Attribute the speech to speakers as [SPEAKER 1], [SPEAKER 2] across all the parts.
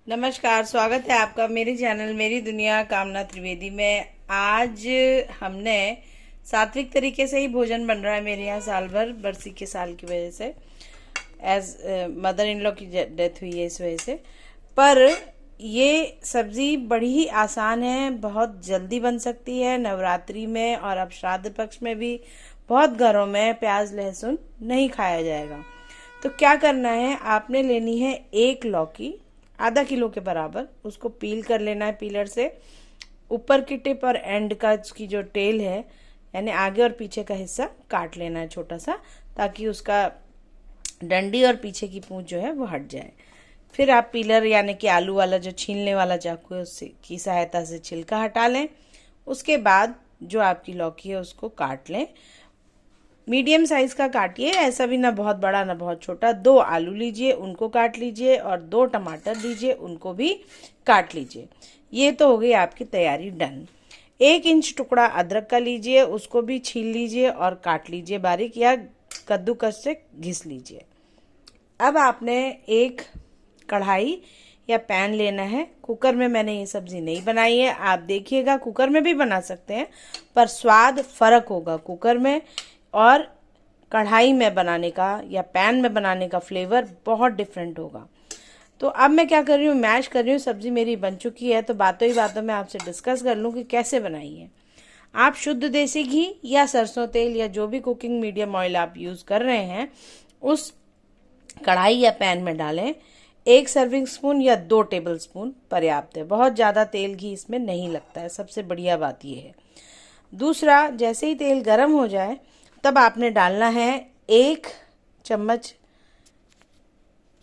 [SPEAKER 1] नमस्कार, स्वागत है आपका मेरे चैनल मेरी दुनिया कामना त्रिवेदी में। आज हमने सात्विक तरीके से ही भोजन बन रहा है मेरे यहाँ साल भर बरसी के साल की वजह से। मदर इन लॉ की डेथ हुई है इस वजह से। पर ये सब्जी बड़ी ही आसान है, बहुत जल्दी बन सकती है नवरात्रि में, और अब श्राद्ध पक्ष में भी बहुत घरों में प्याज लहसुन नहीं खाया जाएगा। तो क्या करना है, आपने लेनी है एक लौकी आधा किलो के बराबर, उसको पील कर लेना है पीलर से। ऊपर की टिप और एंड का उसकी जो टेल है यानी आगे और पीछे का हिस्सा काट लेना है छोटा सा, ताकि उसका डंडी और पीछे की पूंछ जो है वो हट जाए। फिर आप पीलर यानी कि आलू वाला जो छीलने वाला चाकू है उससे की सहायता से छिलका हटा लें। उसके बाद जो आपकी लौकी है उसको काट लें। मीडियम साइज का काटिए, ऐसा भी ना बहुत बड़ा ना बहुत छोटा। 2 आलू लीजिए, उनको काट लीजिए, और 2 टमाटर लीजिए, उनको भी काट लीजिए। ये तो हो गई आपकी तैयारी डन। 1 इंच टुकड़ा अदरक का लीजिए, उसको भी छील लीजिए और काट लीजिए बारीक, या कद्दूकस से घिस लीजिए। अब आपने एक कढ़ाई या पैन लेना है। कुकर में मैंने ये सब्जी नहीं बनाई है, आप देखिएगा कुकर में भी बना सकते हैं, पर स्वाद फर्क होगा कुकर में और कढ़ाई में बनाने का या पैन में बनाने का फ्लेवर बहुत डिफरेंट होगा। तो अब मैं क्या कर रही हूँ, मैश कर रही हूँ। सब्जी मेरी बन चुकी है, तो बातों ही बातों में आपसे डिस्कस कर लूँ कि कैसे बनाई है। आप शुद्ध देसी घी या सरसों तेल या जो भी कुकिंग मीडियम ऑयल आप यूज़ कर रहे हैं उस कढ़ाई या पैन में डालें। 1 सर्विंग स्पून या 2 टेबल स्पून पर्याप्त है, बहुत ज़्यादा तेल घी इसमें नहीं लगता है, सबसे बढ़िया बात यह है। दूसरा, जैसे ही तेल गर्म हो जाए तब आपने डालना है 1 चम्मच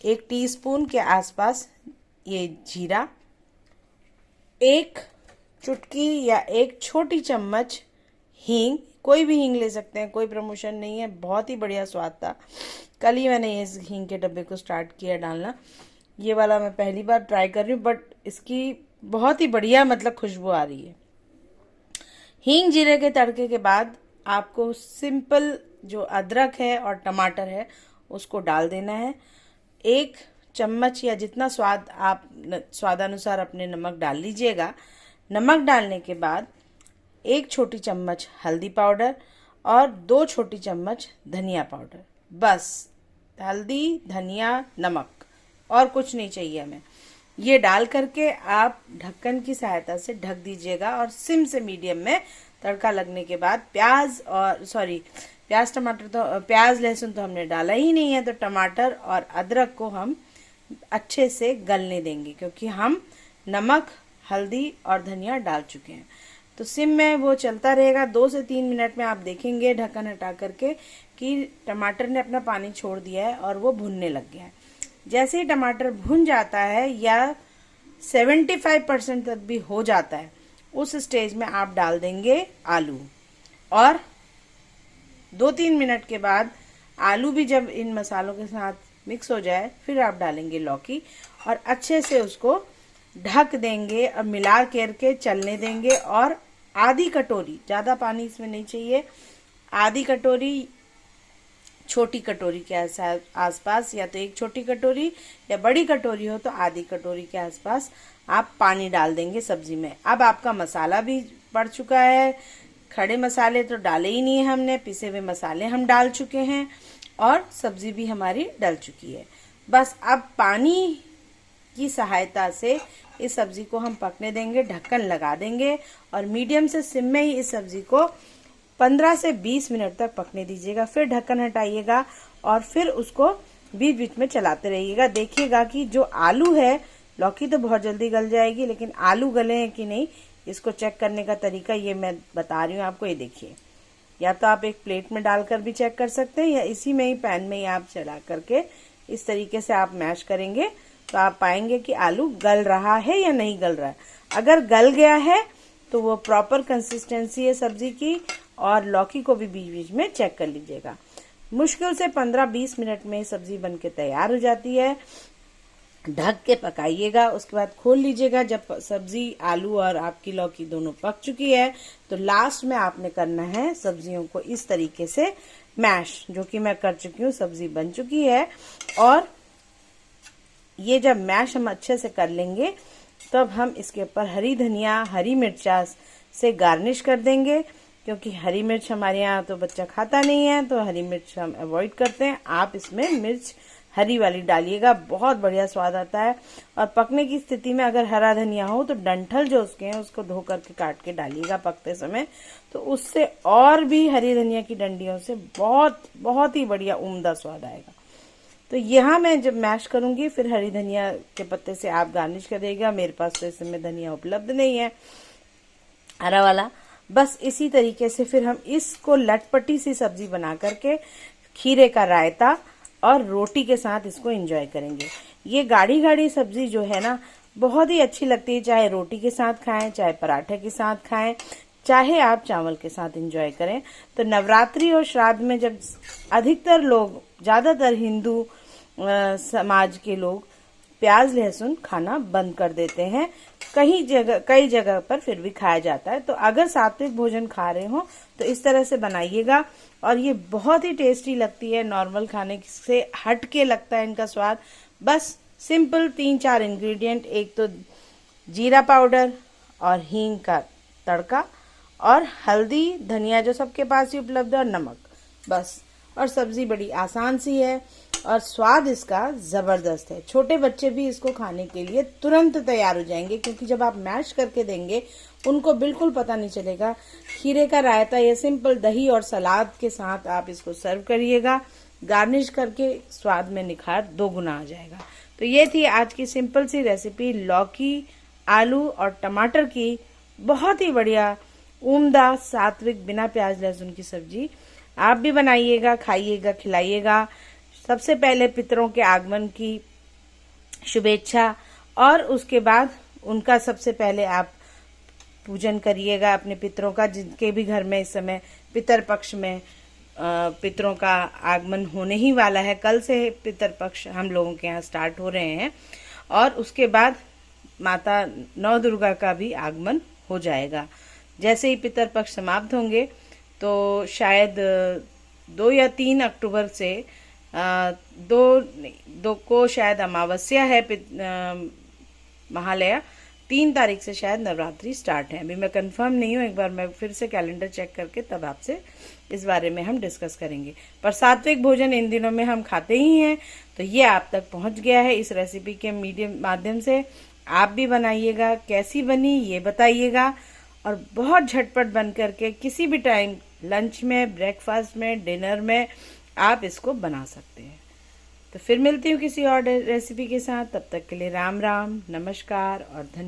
[SPEAKER 1] 1 टीस्पून के आसपास ये जीरा, 1 चुटकी या 1 छोटी चम्मच हींग। कोई भी हींग ले सकते हैं, कोई प्रमोशन नहीं है, बहुत ही बढ़िया स्वाद था। कल ही मैंने इस हींग के डब्बे को स्टार्ट किया डालना, ये वाला मैं पहली बार ट्राई कर रही हूँ, बट इसकी बहुत ही बढ़िया खुशबू आ रही है। हींग जीरे के तड़के के बाद आपको सिंपल जो अदरक है और टमाटर है उसको डाल देना है। 1 चम्मच या जितना स्वाद आप स्वादानुसार अपने नमक डाल लीजिएगा। नमक डालने के बाद 1 छोटी चम्मच हल्दी पाउडर और 2 छोटी चम्मच धनिया पाउडर। बस हल्दी, धनिया, नमक और कुछ नहीं चाहिए हमें। ये डाल करके आप ढक्कन की सहायता से ढक दीजिएगा, और सिम से मीडियम में तड़का लगने के बाद प्याज लहसुन तो हमने डाला ही नहीं है, तो टमाटर और अदरक को हम अच्छे से गलने देंगे, क्योंकि हम नमक, हल्दी और धनिया डाल चुके हैं। तो सिम में वो चलता रहेगा। 2 से 3 मिनट में आप देखेंगे ढक्कन हटा करके कि टमाटर ने अपना पानी छोड़ दिया है और वो भुनने लग गया है। जैसे ही टमाटर भुन जाता है या 75% तक भी हो जाता है, उस स्टेज में आप डाल देंगे आलू, और 2-3 मिनट के बाद आलू भी जब इन मसालों के साथ मिक्स हो जाए फिर आप डालेंगे लौकी, और अच्छे से उसको ढक देंगे और मिला करके चलने देंगे। और आधी कटोरी, ज़्यादा पानी इसमें नहीं चाहिए, आधी कटोरी छोटी कटोरी के आसपास, या तो 1 छोटी कटोरी या बड़ी कटोरी हो तो आधी कटोरी के आसपास आप पानी डाल देंगे सब्जी में। अब आपका मसाला भी पड़ चुका है, खड़े मसाले तो डाले ही नहीं है हमने, पिसे हुए मसाले हम डाल चुके हैं, और सब्जी भी हमारी डल चुकी है। बस अब पानी की सहायता से इस सब्जी को हम पकने देंगे, ढक्कन लगा देंगे, और मीडियम से सिम में ही इस सब्जी को 15 से 20 मिनट तक पकने दीजिएगा। फिर ढक्कन हटाइएगा और फिर उसको बीच बीच में चलाते रहिएगा। देखिएगा कि जो आलू है, लौकी तो बहुत जल्दी गल जाएगी, लेकिन आलू गले हैं कि नहीं, इसको चेक करने का तरीका ये मैं बता रही हूँ आपको। ये देखिए, या तो आप एक प्लेट में डालकर भी चेक कर सकते हैं, या इसी में ही पैन में ही आप चला करके इस तरीके से आप मैश करेंगे तो आप पाएंगे कि आलू गल रहा है या नहीं गल रहा है। अगर गल गया है तो वो प्रॉपर कंसिस्टेंसी है सब्जी की, और लौकी को भी बीच बीच में चेक कर लीजिएगा। मुश्किल से 15-20 मिनट में सब्जी बनके तैयार हो जाती है। ढक के पकाइएगा, उसके बाद खोल लीजिएगा। जब सब्जी, आलू और आपकी लौकी दोनों पक चुकी है तो लास्ट में आपने करना है सब्जियों को इस तरीके से मैश, जो कि मैं कर चुकी हूँ। सब्जी बन चुकी है और ये जब मैश हम अच्छे से कर लेंगे तब हम इसके ऊपर हरी धनिया, हरी मिर्चा से गार्निश कर देंगे, क्योंकि हरी मिर्च हमारे यहाँ तो बच्चा खाता नहीं है, तो हरी मिर्च हम अवॉइड करते हैं। आप इसमें मिर्च हरी वाली डालिएगा, बहुत बढ़िया स्वाद आता है। और पकने की स्थिति में अगर हरा धनिया हो तो डंठल जो उसके हैं उसको धो करके काट के डालिएगा पकते समय, तो उससे और भी हरी धनिया की डंडियों से बहुत बहुत ही बढ़िया उम्दा स्वाद आएगा। तो यहाँ मैं जब मैश करूंगी फिर हरी धनिया के पत्ते से आप गार्निश करिएगा। मेरे पास तो इस समय धनिया उपलब्ध नहीं है हरा वाला। बस इसी तरीके से फिर हम इसको लटपटी सी सब्जी बना करके खीरे का रायता और रोटी के साथ इसको एंजॉय करेंगे। ये गाढ़ी गाढ़ी सब्जी जो है ना बहुत ही अच्छी लगती है, चाहे रोटी के साथ खाएं, चाहे पराठे के साथ खाएं, चाहे आप चावल के साथ एंजॉय करें। तो नवरात्रि और श्राद्ध में जब अधिकतर लोग, ज्यादातर हिंदू समाज के लोग प्याज लहसुन खाना बंद कर देते हैं, कई जगह पर फिर भी खाया जाता है। तो अगर सात्विक भोजन खा रहे हो तो इस तरह से बनाइएगा, और ये बहुत ही टेस्टी लगती है। नॉर्मल खाने से हट के लगता है इनका स्वाद। बस सिंपल 3-4 इंग्रेडिएंट, एक तो जीरा पाउडर और हींग का तड़का और हल्दी, धनिया जो सबके पास ही उपलब्ध है, और नमक, बस। और सब्जी बड़ी आसान सी है और स्वाद इसका जबरदस्त है। छोटे बच्चे भी इसको खाने के लिए तुरंत तैयार हो जाएंगे, क्योंकि जब आप मैश करके देंगे उनको बिल्कुल पता नहीं चलेगा। खीरे का रायता या सिंपल दही और सलाद के साथ आप इसको सर्व करिएगा, गार्निश करके स्वाद में निखार 2 गुना आ जाएगा। तो ये थी आज की सिंपल सी रेसिपी, लौकी, आलू और टमाटर की बहुत ही बढ़िया उम्दा सात्विक बिना प्याज लहसुन की सब्जी। आप भी बनाइएगा, खाइएगा, खिलाइएगा। सबसे पहले पितरों के आगमन की शुभेच्छा, और उसके बाद उनका सबसे पहले आप पूजन करिएगा अपने पितरों का, जिनके भी घर में इस समय पितर पक्ष में पितरों का आगमन होने ही वाला है। कल से पितर पक्ष हम लोगों के यहाँ स्टार्ट हो रहे हैं, और उसके बाद माता नौ दुर्गा का भी आगमन हो जाएगा। जैसे ही पितर पक्ष समाप्त होंगे तो शायद 2 या 3 अक्टूबर से 2 को शायद अमावस्या है, महालया। 3 तारीख से शायद नवरात्रि स्टार्ट है। अभी मैं कंफर्म नहीं हूँ, एक बार मैं फिर से कैलेंडर चेक करके तब आपसे इस बारे में हम डिस्कस करेंगे। पर सात्विक भोजन इन दिनों में हम खाते ही हैं, तो ये आप तक पहुंच गया है इस रेसिपी के माध्यम से। आप भी बनाइएगा, कैसी बनी ये बताइएगा, और बहुत झटपट बन करके किसी भी टाइम, लंच में, ब्रेकफास्ट में, डिनर में आप इसको बना सकते हैं। तो फिर मिलती हूँ किसी और रेसिपी के साथ। तब तक के लिए राम राम, नमस्कार और धन्यवाद।